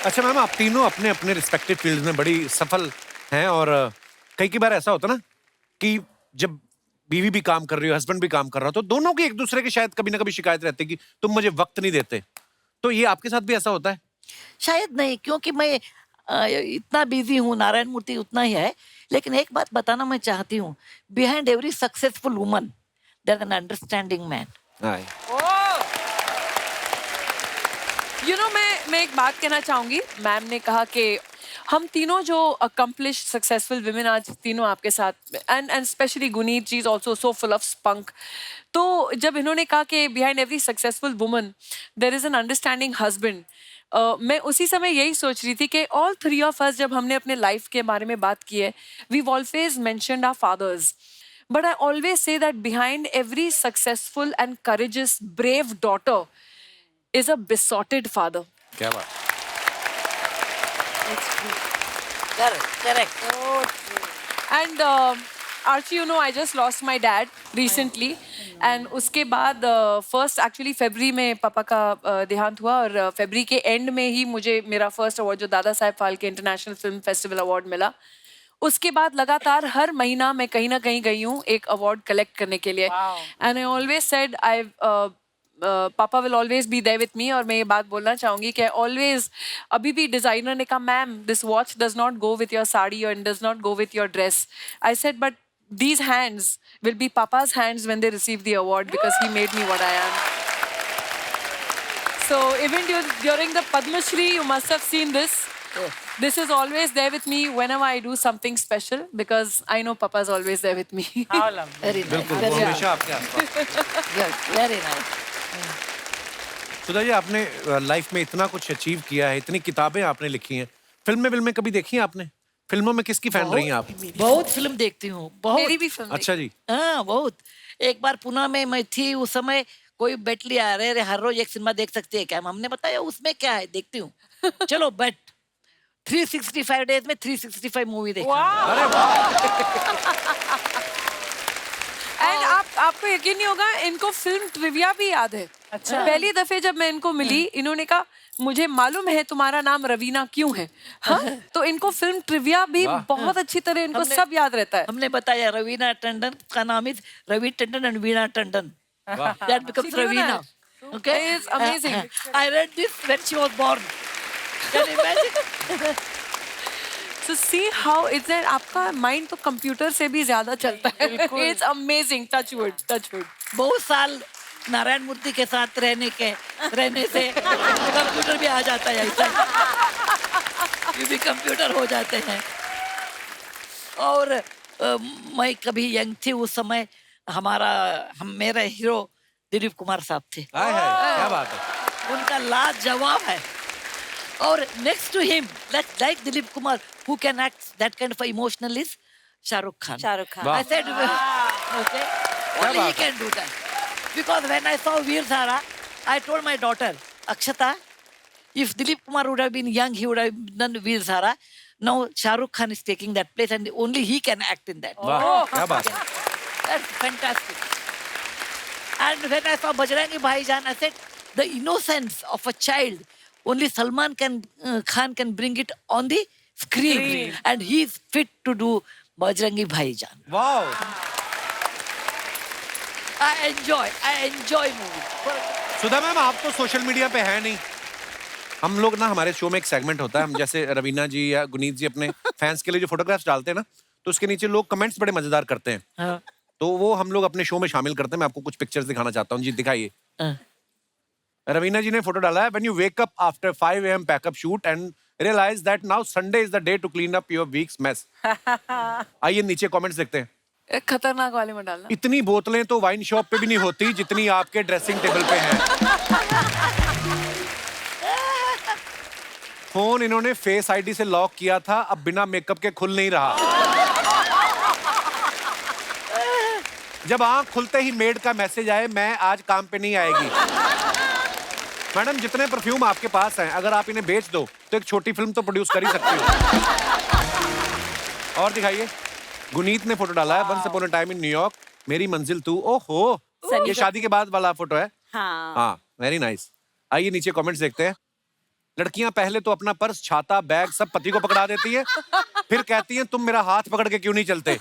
अच्छा मैम, आप तीनों अपने अपने रिस्पेक्टिव फील्ड में बड़ी सफल हैं और कई बार ऐसा होता ना कि जब बीवी भी काम कर रही हो, हस्बैंड भी काम कर रहा हो, तो दोनों की एक दूसरे की शायद कभी ना कभी शिकायत रहती है कि तुम मुझे वक्त नहीं देते। तो ये आपके साथ भी ऐसा होता है? शायद नहीं, क्योंकि मैं इतना बिजी हूँ, नारायण मूर्ति उतना ही है। लेकिन एक बात बताना मैं चाहती हूँ, behind every successful woman there an understanding man. मैं एक बात कहना चाहूंगी। मैम ने कहा कि हम तीनों जो अकम्प्लिश सक्सेसफुल विमेन आज तीनों आपके साथ, and specially Guneet ji is also so full of spunk. तो जब इन्होंने कहा कि behind every successful woman there is an understanding husband, मैं उसी समय यही सोच रही थी कि ऑल थ्री ऑफ अस जब हमने अपने लाइफ के बारे में बात की है, we always mentioned our fathers, but I always say that behind every successful and courageous brave daughter is a besotted father. क्या बात? Correct. And Archie, I just lost my dad recently. And उसके बाद first actually फरवरी में पापा का देहांत हुआ, और फरवरी के एंड में ही मुझे मेरा फर्स्ट अवार्ड जो Dada Saheb Phalke international film festival award मिला। उसके बाद लगातार हर महीना मैं कहीं ना कहीं गई हूँ एक अवार्ड कलेक्ट करने के लिए। And I always said I papa will always be there with me. और मैं ये बात बोलना चाहूंगी कि ऑलवेज, अभी भी डिजाइनर ने कहा ma'am this watch does not go with your sari और does not go with your dress. I said but these hands will be papa's hands when they receive the award because he made me what I am. So even during the Padma Shri you must have seen this. This is always there with me whenever I do something special because I know Papa is always there with me. How lovely. Very nice. बिल्कुल, वो हमेशा आपके आसपास। Good. Very nice. Sudha ji, आपने life में इतना कुछ achieve किया है, इतनी किताबें आपने लिखी हैं, फिल्में कभी देखी हैं आपने? फिल्मों में किसकी फैन रही हैं आप? बहुत फिल्म देखती हूँ, बहुत। मेरी भी फिल्म। अच्छा जी। हाँ, बहुत। एक बार पुणे में मैं थी, उस समय कोई बेट लिया, अरे हर रोज एक सिनेमा देख सकती है क्या? हमने बताया उसमें क्या है, देखती हूँ। चलो बेट, 365 डेज में 365 मूवी देखा। अरे वाह। एंड आपको यकीन नहीं होगा, इनको फिल्म ट्रिविया भी याद है। अच्छा। पहली दफे जब मैं इनको मिली, इन्होंने कहा मुझे मालूम है तुम्हारा नाम रवीना क्यों है। हाँ? तो इनको फिल्म ट्रिविया भी बहुत अच्छी तरह इनको सब याद रहता है। हमने बताया रवीना टंडन का नाम is Ravi Tandon and Veena Tandon. That becomes Ravina. Okay? It's amazing. I read this when she was born. Can you imagine? So see how it's that आपका माइंड तो कंप्यूटर से भी ज्यादा चलता है। It's amazing. Touch wood, touch wood. बहुत साल नारायण मूर्ति के साथ रहने से कंप्यूटर भी आ जाता है, ऐसा ये भी कंप्यूटर हो जाते हैं। और मैं कभी यंग थी उस समय, मेरे हीरो दिलीप कुमार साहब थे। क्या बात है। उनका लाजवाब है। और next to him, like Dilip Kumar, who can act that kind of emotional is Shahrukh Khan. I said, okay, only he can do that. Because when I saw Veer Zara, I told my daughter, Akshata, if Dilip Kumar would have been young, he would have done Veer Zara. Now Shahrukh Khan is taking that place and only he can act in that. वाह, क्या बात है। That's fantastic. And when I saw Bajrangi Bhaijaan, I said, the innocence of a child, only Salman Khan can bring it on the screen. And he is fit to do Bajrangi Bhaijaan. वाह। I enjoy movie. Sudha ma'am, आप तो social media पे है नहीं। हम लोग ना, हमारे शो में एक सेगमेंट होता है, हम जैसे रवीना जी या गुनीत जी अपने फैंस के लिए जो फोटोग्राफ्स डालते हैं ना, तो उसके नीचे लोग कमेंट्स बड़े मजेदार करते हैं। हाँ। तो वो हम लोग अपने शो में शामिल करते हैं। मैं आपको कुछ पिक्चर्स दिखाना चाहता हूँ जी, दिखाइए। रवीना जी ने फोटो डाला है, when you wake up after 5 AM pack up shoot and realize that now Sunday is the day to clean up your week's mess. आइए नीचे कमेंट्स देखते हैं। खतरनाक वाले में डालना। इतनी बोतलें तो वाइन शॉप पे भी नहीं होती जितनी आपके ड्रेसिंग टेबल पे हैं। फोन इन्होंने फेस आईडी से लॉक किया था, अब बिना मेकअप के खुल नहीं रहा। जब आंख खुलते ही मेड का मैसेज आए, मैं आज काम पे नहीं आएगी। मैडम, जितने परफ्यूम आपके पास हैं, अगर आप इन्हें बेच दो तो एक छोटी फिल्म तो प्रोड्यूस कर ही सकती हो। और दिखाइए, गुनीत ने फोटो डाला है, once upon a time in New York, मेरी मंजिल तू। ओहो, ये शादी के बाद वाला फोटो है। हाँ, वेरी नाइस। आइए नीचे कमेंट्स देखते हैं। लड़कियां पहले तो अपना पर्स, छाता, बैग सब पति को पकड़ा देती है, फिर कहती हैं तुम मेरा हाथ पकड़ के क्यों नहीं चलते।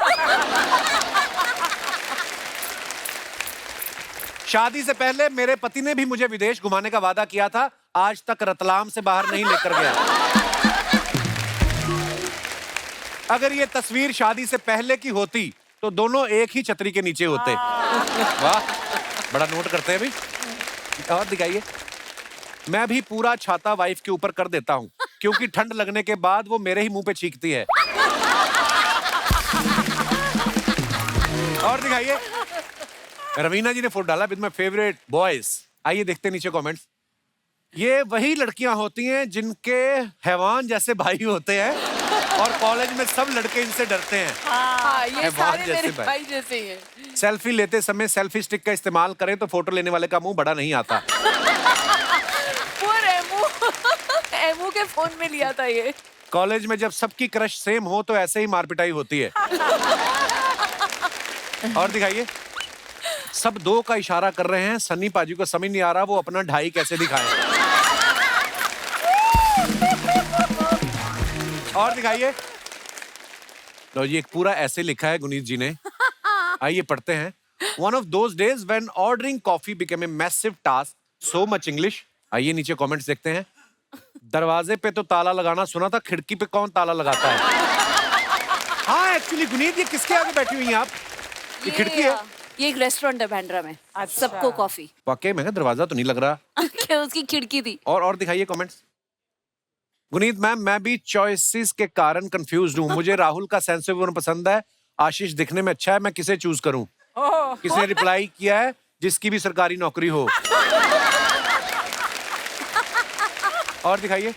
शादी से पहले मेरे पति ने भी मुझे विदेश घुमाने का वादा किया था, आज तक रतलाम से बाहर नहीं लेकर गया। अगर ये तस्वीर शादी से पहले की होती तो दोनों एक ही छतरी के नीचे होते। वाह, बड़ा नोट करते हैं भाई। और दिखाइए। मैं भी पूरा छाता वाइफ के ऊपर कर देता हूँ, क्योंकि ठंड लगने के बाद वो मेरे ही मुंह पे चीखती है। और दिखाइए। रवीना जी ने फोटो डाला विद माय फेवरेट बॉयज। आइए देखते हैं नीचे कमेंट्स। ये वही लड़कियां होती हैं जिनके हैवान जैसे भाई होते हैं और कॉलेज में सब लड़के इनसे डरते हैं। हाँ, ये सारे मेरे भाई। भाई जैसे ही हैं। सेल्फी लेते समय सेल्फी स्टिक का इस्तेमाल करें तो फोटो लेने वाले का मुंह बड़ा नहीं आता। पूरे एमू के फोन में लिया था ये। कॉलेज में जब सबकी क्रश सेम हो तो ऐसे ही मारपिटाई होती है। और दिखाइए। सब 2 का इशारा कर रहे हैं, सन्नी पाजी को समझ नहीं आ रहा वो अपना 2.5 कैसे दिखाएं। और दिखाइए। लो जी, एक पूरा ऐसे लिखा है गुनीत जी ने। आइए पढ़ते हैं। One of those days when ordering coffee became a massive task, so much English। आइए नीचे कमेंट्स देखते हैं। दरवाजे पे तो ताला लगाना सुना था, खिड़की पे कौन ताला लगाता है? हाँ एक्चुअली गुनीत, ये किसके आगे बैठी हुई हैं आप? ये खिड़की है। ये एक रेस्टोरेंट है बांद्रा में। सबको कॉफी। वाकई में दरवाजा तो नहीं लग रहा। क्या उसकी खिड़की थी। और दिखाइए कमेंट्स। गुनीत मैम, मैं भी चॉइसेस के कारण कंफ्यूज हूँ। मुझे राहुल का सेंस ऑफ ह्यूमर पसंद है, आशीष दिखने में अच्छा है, मैं किसे चूज करूँ? किसी ने रिप्लाई किया है जिसकी भी सरकारी नौकरी हो। और दिखाइए।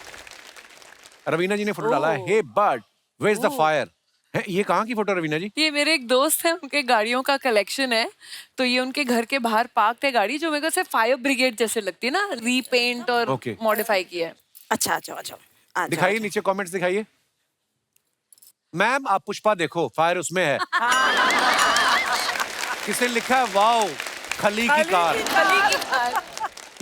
रवीना जी ने फोटो डाला है। Hey but where is the fire? ये कहाँ की फोटो रवीना जी? ये मेरे एक दोस्त है, उनके गाड़ियों का कलेक्शन है। तो ये उनके घर के बाहर पार्क है गाड़ी, जो मेरे को से फायर ब्रिगेड जैसे लगती है ना, रीपेंट और मॉडिफाई किया है। अच्छा आ जाओ। दिखाइए नीचे कमेंट्स दिखाइए। मैम आप पुष्पा देखो, फायर उसमें है। किसे लिखा है वाओ खली की कार।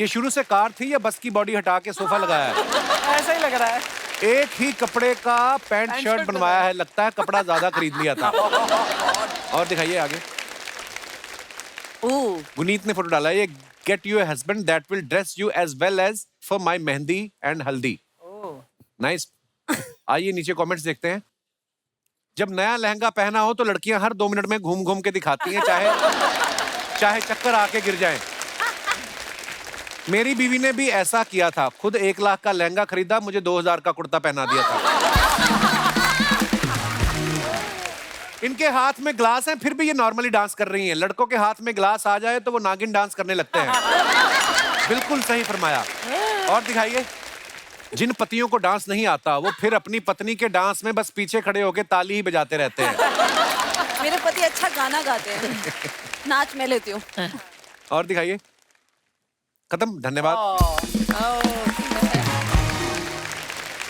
ये शुरू से कार थी या बस की बॉडी हटा के सोफा लगाया है? ऐसा ही लग रहा है। एक ही कपड़े का पैंट शर्ट बनवाया है, लगता है कपड़ा ज्यादा खरीद लिया था। और दिखाइए आगे। गुनीत ने फोटो डाला है। ये get you a husband that will dress you as well as for my mehndi and haldi. Nice. आइए नीचे कमेंट्स देखते हैं। जब नया लहंगा पहना हो तो लड़कियां हर 2 मिनट में घूम घूम के दिखाती हैं, चाहे चक्कर आके गिर जाएं। मेरी बीवी ने भी ऐसा किया था, खुद 1 लाख का लहंगा खरीदा, मुझे 2000 का कुर्ता पहना दिया था। इनके हाथ में ग्लास है, फिर भी ये नॉर्मली डांस कर रही हैं। लड़कों के हाथ में ग्लास आ जाए तो वो नागिन डांस करने लगते हैं। बिल्कुल सही फरमाया। और दिखाइए। जिन पतियों को डांस नहीं आता वो फिर अपनी पत्नी के डांस में बस पीछे खड़े होकर ताली ही बजाते रहते हैं। मेरे पति अच्छा गाना गाते हैं, नाच मैं लेती हूँ। और दिखाइए। खत्म, धन्यवाद।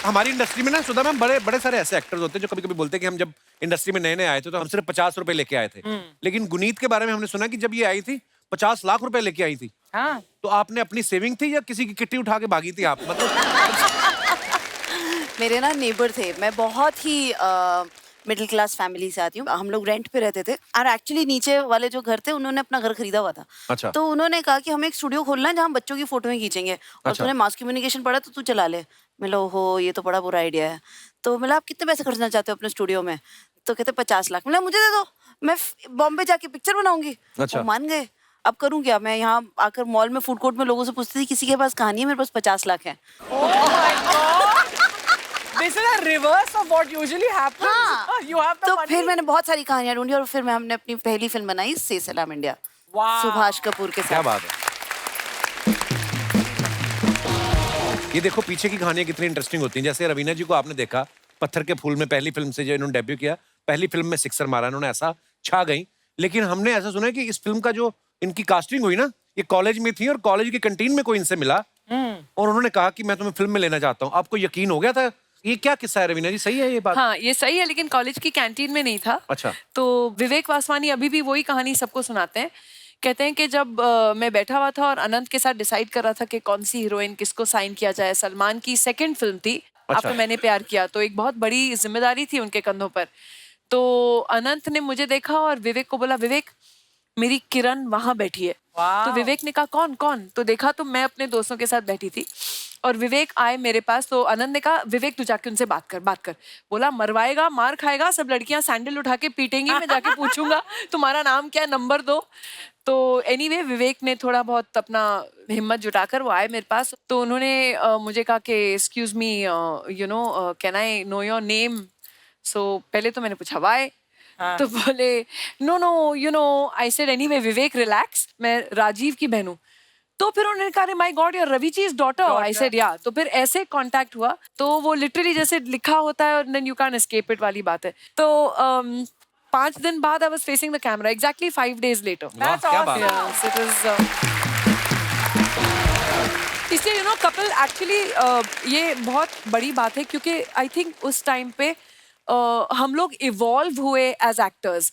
हमारी इंडस्ट्री में ना सुधा मैम बड़े सारे ऐसे एक्टर्स होते हैं जो कभी कभी बोलते हैं कि हम जब इंडस्ट्री में नए आए थे तो हम सिर्फ 50 रुपए लेके आए थे। लेकिन गुनीत के बारे में हमने सुना कि जब ये आई थी 50 लाख रुपए लेके आई थी। हाँ। तो आपने अपनी सेविंग थी या किसी की किट्टी उठा के भागी थी आप? मेरे ना नेबर थे, मैं बहुत ही मिडिल क्लास फैमिली से आती हूँ। हम लोग रेंट पे रहते थे और एक्चुअली नीचे वाले जो घर थे उन्होंने अपना घर खरीदा हुआ था। अच्छा। तो उन्होंने कहा कि हमें एक स्टूडियो खोलना है जहाँ हम बच्चों की फोटोएं खींचेंगे और अच्छा। तूने मास कम्युनिकेशन पढ़ा तो तू चला ले। मिला हो ये तो बड़ा बुरा आइडिया है। तो मिला आप कितने पैसे खर्चना चाहते हो अपने स्टूडियो में? तो कहते 50 लाख। मिला मुझे दे दो, मैं बॉम्बे जाके पिक्चर बनाऊंगी। अच्छा। मान गए। अब करूँ क्या? मैं यहाँ आकर मॉल में फूड कोर्ट में लोगों से पूछती थी किसी के पास कहानी है, मेरे पास 50 लाख है। This is a reverse of what usually happens. हाँ। You have the तो money. फिर मैंने बहुत सारी कहानियां ढूंढी और फिर हमने अपनी पहली फिल्म बनाई से सलाम इंडिया। Wow. सुभाष कपूर के क्या साथ। बात है। ये देखो पीछे की कहानियां कितनी इंटरेस्टिंग होती हैं। जैसे रवीना जी को आपने देखा पत्थर के फूल में पहली फिल्म से जो इन्होंने डेब्यू किया, पहली फिल्म में सिक्सर मारा, इन्होंने ऐसा छा गई। लेकिन हमने ऐसा सुना है कि इस फिल्म का जो इनकी कास्टिंग हुई ना, ये कॉलेज में थी और कॉलेज की कैंटीन में कोई इनसे मिला और उन्होंने कहा कि मैं तुम्हें फिल्म में लेना चाहता हूँ। आपको यकीन हो गया था? ये क्या किस्सा है रवीना जी, सही है ये बात? हाँ ये सही है, लेकिन कॉलेज की कैंटीन में नहीं था। अच्छा। तो विवेक वासवानी अभी भी वही कहानी सबको सुनाते हैं कहते हैं कि जब मैं बैठा हुआ था और अनंत के साथ डिसाइड कर रहा था कि कौन सी हीरोइन किसको साइन किया जाए, सलमान की सेकंड फिल्म थी आपने मैंने प्यार किया, तो एक बहुत बड़ी जिम्मेदारी थी उनके कंधों पर। तो अनंत ने मुझे देखा और विवेक को बोला, विवेक मेरी किरण वहां बैठी है। तो विवेक ने कहा कौन कौन? तो देखा तो मैं अपने दोस्तों के साथ बैठी थी और विवेक आए मेरे पास। तो आनंद ने कहा, विवेक तू जाके उनसे बात कर। बोला मरवाएगा, मार खाएगा, सब लड़कियां सैंडल उठा के पीटेंगी, मैं जाके पूछूंगा तुम्हारा नाम क्या है, नंबर दो। तो एनीवे विवेक ने थोड़ा बहुत अपना हिम्मत जुटाकर वो आए मेरे पास। तो उन्होंने मुझे कहा कि excuse me you know can I know your name. So पहले तो मैंने पूछा वाई। तो बोले no you know, I said anyway Vivek relax, मैं राजीव की बहन हूँ। तो फिर उन्होंने कहा my God your Ravi ji is daughter. I said yeah. तो फिर ऐसे कांटेक्ट हुआ। तो वो लिटरली जैसे लिखा होता है और then you can escape it वाली बात है। तो 5 दिन बाद I was facing the camera exactly 5 days later. That's awesome. Yes, it was. इसलिए यू नो कपल एक्चुअली ये बहुत बड़ी बात है क्योंकि आई थिंक उस टाइम पे हम लोग इवॉल्व हुए एज एक्टर्स।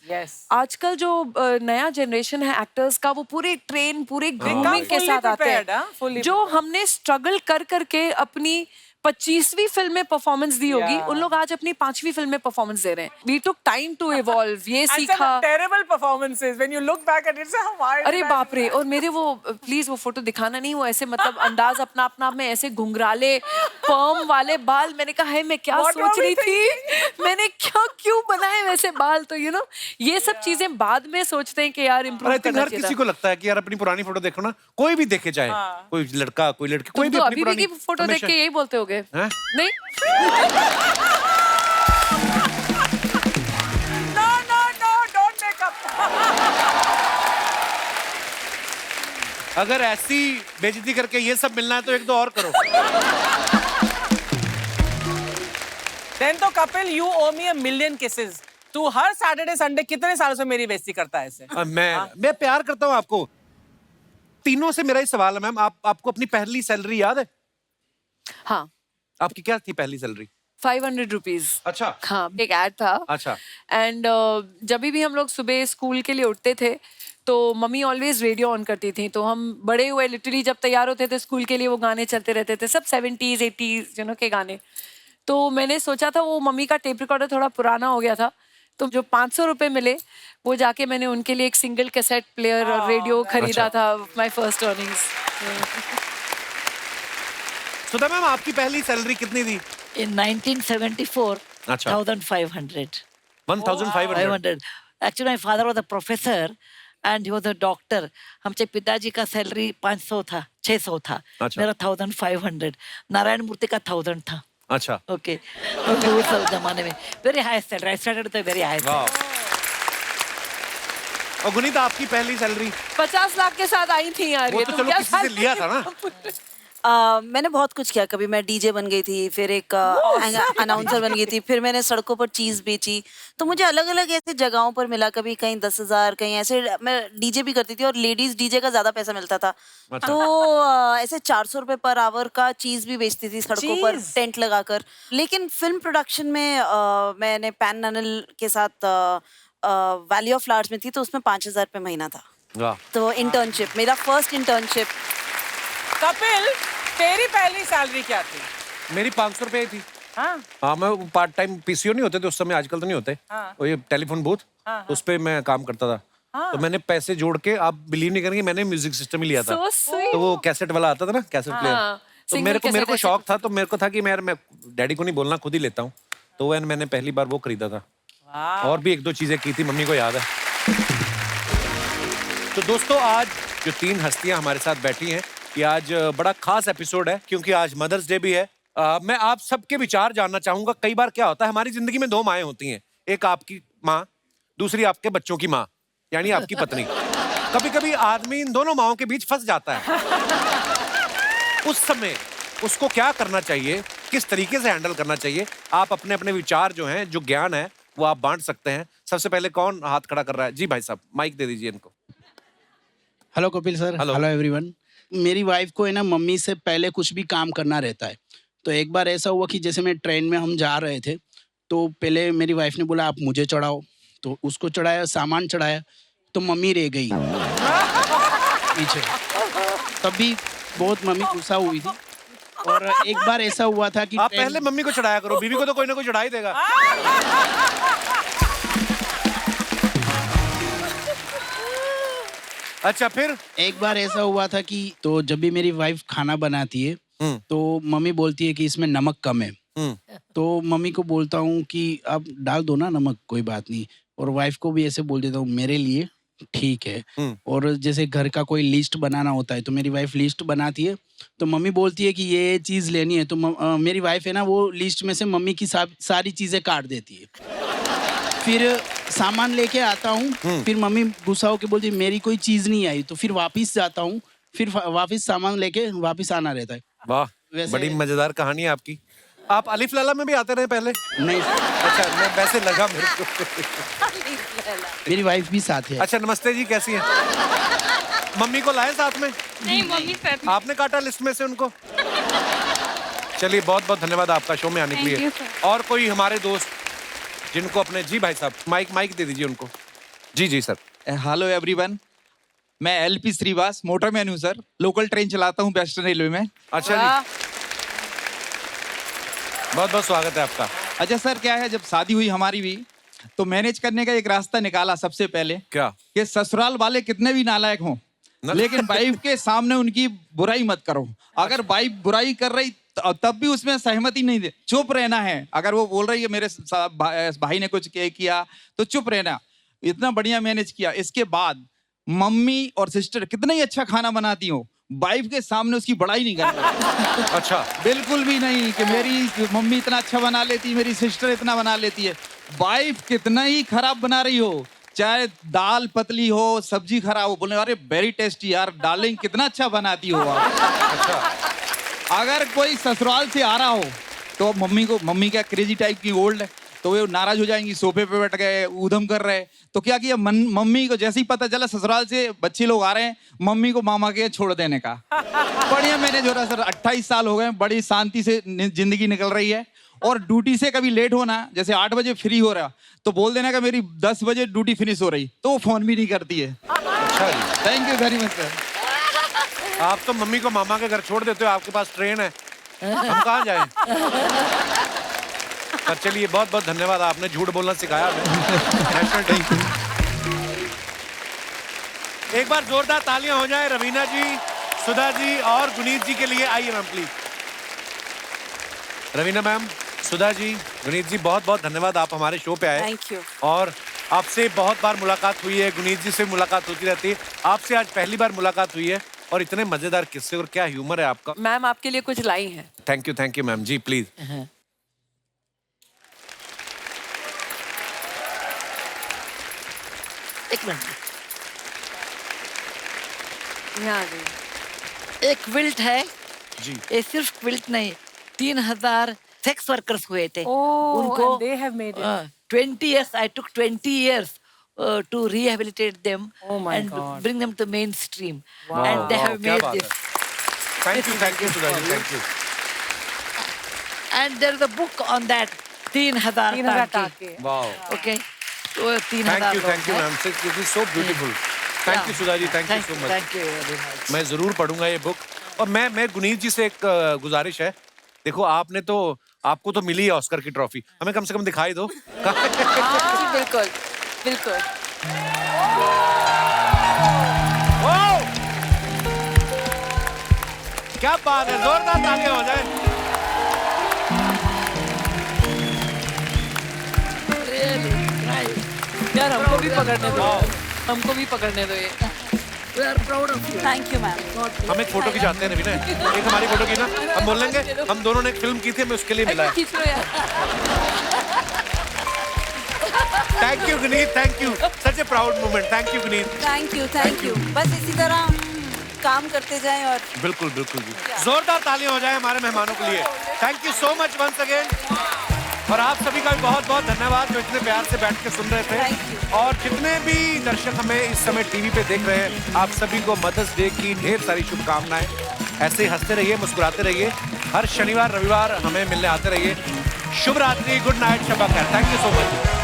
आजकल जो नया जनरेशन है एक्टर्स का, वो पूरे ट्रेन पूरे ग्रूमिंग के साथ आते हैं। जो हमने स्ट्रगल कर करके अपनी 25वीं फिल्म में परफॉर्मेंस दी होगी, उन लोग आज अपनी 5वीं फिल्म में परफॉर्मेंस दे रहे हैं। We took time to evolve, ये सीखा। Terrible performances when you look back at it, अरे बाप रे। और मेरे वो प्लीज वो फोटो दिखाना नहीं, वो ऐसे मतलब अंदाज अपना अपना में ऐसे घुंघराले पर्म वाले बाल। मैंने कहा है मैं क्या सोच रही थी, मैंने क्या क्यों बनाए वैसे बाल। तो यू नो ये सब चीजें बाद में सोचते हैं कि यार इम्प्रूव करना हर किसी को लगता है कि यार अपनी पुरानी फोटो देखो ना, कोई भी देखे, चाहे कोई लड़का कोई लड़की, कोई भी अपनी पुरानी फोटो देख के यही बोलते होगे नहीं? No, don't make up. अगर ऐसी बेइज्जती करके ये सब मिलना है तो एक दो और करो। Then तो Kapil you owe me a million kisses. तू हर सैटरडे संडे कितने सालों से मेरी बेइज्जती करता है ऐसे? मैं प्यार करता हूँ आपको। तीनों से मेरा ही सवाल है मैम, आपको अपनी पहली सैलरी याद है? हाँ। आपकी क्या थी पहली सैलरी? 500 रुपीज। अच्छा। हाँ, एक ऐड था। अच्छा। एंड जब भी हम लोग सुबह स्कूल के लिए उठते थे तो मम्मी ऑलवेज रेडियो ऑन करती थी। तो हम बड़े हुए लिटरली जब तैयार होते थे स्कूल के लिए, वो गाने चलते रहते थे, सब 70s 80s यू नो के गाने। तो मैंने सोचा था, वो मम्मी का टेप रिकॉर्डर थोड़ा पुराना हो गया था, तो जो 500 रुपए मिले वो जाके मैंने उनके लिए एक सिंगल कैसेट प्लेयर और रेडियो खरीदा था। My first earnings. Sudha ma'am आपकी पहली सैलरी कितनी थी? In 1974, अच्छा। 1,500. 1,500. Actually, my father was a professor and he was a doctor. हमचे पिताजी का सैलरी 500 था, 600 था। अच्छा। मेरा 1,500। नारायण मूर्ति का 1,000 था। अच्छा। ओके उस जमाने में very high salary. I started तो वेरी हाई। और गुनीत आपकी पहली सैलरी? 50 लाख के साथ आई थी यार। वो ये तो तो चलो क्या किसी से लिया था ना। मैंने बहुत कुछ किया। कभी मैं डीजे बन गई थी, फिर एक अनाउंसर बन गई थी, फिर मैंने सड़कों पर चीज बेची। तो मुझे अलग अलग ऐसे जगहों पर मिला, कभी कहीं 10,000, कहीं ऐसे। मैं डीजे भी करती थी और लेडीज डीजे का ज्यादा पैसा मिलता था। अच्छा। तो ऐसे 400 रुपए पर आवर का चीज भी बेचती थी सड़कों पर टेंट लगाकर। लेकिन फिल्म प्रोडक्शन में मैंने पैन ननल के साथ वैली ऑफ फ्लावर्स में थी, तो उसमें 5,000 रुपए महीना था। तो इंटर्नशिप, मेरा फर्स्ट इंटर्नशिप। कपिल तेरी पहली सैलरी क्या थी? मेरी 500 रुपए थी। हाँ, मैं पार्ट टाइम पीसीओ नहीं होते थे उस समय, आजकल तो नहीं होते। वो ये टेलीफोन बूथ, उस पे मैं काम करता था। तो मैंने पैसे जोड़ के, आप बिलीव नहीं करेंगे, मैंने म्यूजिक सिस्टम ही लिया था। तो वो कैसेट वाला आता था ना, कैसेट प्लेयर। तो मेरे को शौक था, तो मेरे को था कि मैं डैडी को नहीं बोलना, खुद ही लेता हूँ। तो मैंने पहली बार वो खरीदा था। और भी 1-2 चीजें की थी, मम्मी को याद है। तो दोस्तों, आज जो 3 हस्तियां हमारे साथ बैठी हैं, ये आज बड़ा खास एपिसोड है क्योंकि आज मदर्स डे भी है। मैं आप सबके विचार जानना चाहूंगा। कई बार क्या होता है, हमारी जिंदगी में 2 माएं होती हैं, एक आपकी माँ, दूसरी आपके बच्चों की माँ, यानी आपकी पत्नी। कभी कभी आदमी इन दोनों माओं के बीच फंस जाता है। उस समय उसको क्या करना चाहिए, किस तरीके से हैंडल करना चाहिए? आप अपने अपने विचार जो हैं, जो ज्ञान है, वो आप बांट सकते हैं। सबसे पहले कौन हाथ खड़ा कर रहा है? जी भाई साहब, माइक दे दीजिए इनको। Hello Kapil sir. Hello everyone. मेरी वाइफ को है ना, मम्मी से पहले कुछ भी काम करना रहता है। तो एक बार ऐसा हुआ कि जैसे मैं ट्रेन में हम जा रहे थे, तो पहले मेरी वाइफ ने बोला आप मुझे चढ़ाओ, तो उसको चढ़ाया, सामान चढ़ाया, तो मम्मी रह गई। पीछे। तब भी बहुत मम्मी गुस्सा हुई थी। और एक बार ऐसा हुआ था कि आप पहले मम्मी को चढ़ाया करो, बीवी को तो कोई ना कोई चढ़ा ही देगा। अच्छा फिर एक बार ऐसा हुआ था कि तो जब भी मेरी वाइफ खाना बनाती है तो मम्मी बोलती है कि इसमें नमक कम है। तो मम्मी को बोलता हूँ कि आप डाल दो ना नमक, कोई बात नहीं। और वाइफ को भी ऐसे बोल देता हूँ मेरे लिए ठीक है। और जैसे घर का कोई लिस्ट बनाना होता है तो मेरी वाइफ लिस्ट बनाती है, तो मम्मी बोलती है कि ये चीज़ लेनी है, तो मेरी वाइफ है ना वो लिस्ट में से मम्मी की सारी चीज़ें काट देती है। फिर सामान लेके आता हूँ, फिर मम्मी गुस्सा होके बोलती है मेरी कोई चीज़ नहीं आई, तो फिर वापस जाता हूँ, फिर वापस सामान लेके वापस आना रहता है। वाह, बड़ी मजेदार कहानी है आपकी। आप अलिफ लैला में भी आते रहे पहले? नहीं। अच्छा, मैं वैसे लगा मेरे को। मेरी वाइफ भी साथ है। अच्छा नमस्ते जी, कैसी हैं? मम्मी को लाए साथ में? नहीं, मम्मी साथ। आपने काटा लिस्ट में से उनको? चलिए बहुत बहुत धन्यवाद आपका शो में आने के लिए। और कोई हमारे दोस्त जिनको अपने, जी भाई साहब माइक दे दीजिए उनको। जी जी सर। हेलो एवरीवन, मैं एलपी श्रीवास, मोटरमैन हूँ सर, लोकल ट्रेन चलाता हूँ वेस्टर्न रेलवे में। अच्छा जी, बहुत बहुत स्वागत है आपका। अच्छा सर, क्या है, जब शादी हुई हमारी भी तो मैनेज करने का एक रास्ता निकाला सबसे पहले। क्या? कि ससुराल वाले कितने भी नालायक हों लेकिन वाइफ के सामने उनकी बुराई मत करो। अगर वाइफ बुराई कर रही तब भी उसमें सहमति नहीं दे, चुप रहना है। अगर वो बोल रही है मेरे भाई ने कुछ किया तो चुप रहना। इतना बढ़िया मैनेज किया। इसके बाद मम्मी और सिस्टर कितना ही अच्छा खाना बनाती हो, वाइफ के सामने उसकी बड़ाई नहीं करना। अच्छा, बिल्कुल भी नहीं कि मेरी मम्मी इतना अच्छा बना लेती, मेरी सिस्टर इतना बना लेती है। वाइफ कितना ही खराब बना रही हो, चाहे दाल पतली हो, सब्जी खराब हो, बोले अरे वेरी टेस्टी यार डार्लिंग, कितना अच्छा बनाती हो आप। अच्छा। अगर कोई ससुराल से आ रहा हो तो मम्मी क्या क्रेजी टाइप की ओल्ड है, तो वो नाराज हो जाएंगी, सोफे पे बैठ गए ऊधम कर रहे। तो क्या किया, मम्मी को जैसे ही पता चला ससुराल से बच्चे लोग आ रहे हैं, मम्मी को मामा के छोड़ देने का। बढ़िया मैनेज हो रहा है सर, 28 साल हो गए, बड़ी शांति से जिंदगी निकल रही है। और ड्यूटी से कभी लेट होना, जैसे 8 बजे फ्री हो रहा तो बोल देना कि मेरी 10 बजे ड्यूटी फिनिश हो रही, तो वो फोन भी नहीं करती है। अच्छा जी, thank you very much sir. आप तो मम्मी को मामा के घर छोड़ देते हो, आपके पास ट्रेन है, हम कहाँ जाएं? पर चलिए बहुत बहुत धन्यवाद, आपने झूठ बोलना सिखाया हमें। एक बार जोरदार तालियां हो जाए रवीना जी, सुधा जी और गुनीत जी के लिए। आइए ma'am please. Raveena ma'am, Sudha ji, Guneet जी, बहुत बहुत धन्यवाद, आप हमारे शो पे आए। Thank you. और आपसे बहुत बार मुलाकात हुई है, गुनीत जी से मुलाकात होती रहती है, आपसे आज पहली बार मुलाकात हुई है। और इतने मजेदार किस्से और क्या ह्यूमर है आपका। मैम आपके लिए कुछ लाई हैं। Thank you ma'am ji, please. एक मिनट, यहाँ आ गई। एक क्विल्ट है जी। ये सिर्फ क्विल्ट नहीं, 3000 सेक्स वर्कर्स हुए थे Oh, उनको। and they have made it. 20 years, I took 20 years to rehabilitate them Oh my and God. bring them to mainstream. Wow. And they Wow, have क्या made बात this. है। Thank you Sudha ji, thank you। And there is a book on that, 3000 3000 टाके। टाके। Wow। Okay, तो 3000 Thank you ma'am, this is so beautiful। Thank you Sudha ji, thank you so much। Thank you very much. मैं जरूर पढ़ूंगा ये book. और मैं गुनीत जी से एक गुजारिश है, देखो आपने तो, आपको तो मिली है ऑस्कर की ट्रॉफी, हमें कम से कम दिखाई दो। हाँ, बिल्कुल बिल्कुल। ओ! क्या बात है, जोरदार तालियां हो जाए। Really nice. यार हमको भी पकड़ने दो, हमको भी पकड़ने दो ये। We are proud of you. Thank you ma'am. हम एक फोटो खिंचाते हैं नवीना, एक हमारी फोटो की ना, हम बोलेंगे हम दोनों ने एक फिल्म की थी, हमें उसके लिए मिला है। खींच लो यार। Thank you Guneet, thank you, such A proud moment. Thank you Guneet. Thank you. बस इसी तरह हम काम करते जाएं और बिल्कुल बिल्कुल जी, जोरदार तालियां हो जाए हमारे मेहमानों के लिए। Thank you so much once again. और आप सभी का भी बहुत बहुत धन्यवाद जो इतने प्यार से बैठ के सुन रहे Thank थे। you. और जितने भी दर्शक हमें इस समय टीवी पे देख रहे हैं, आप सभी को मदर्स डे की ढेर सारी शुभकामनाएं। ऐसे ही हंसते रहिए, मुस्कुराते रहिए, हर शनिवार रविवार हमें मिलने आते रहिए। शुभ रात्रि, गुड नाइट, शब्बा खैर। Thank you so much.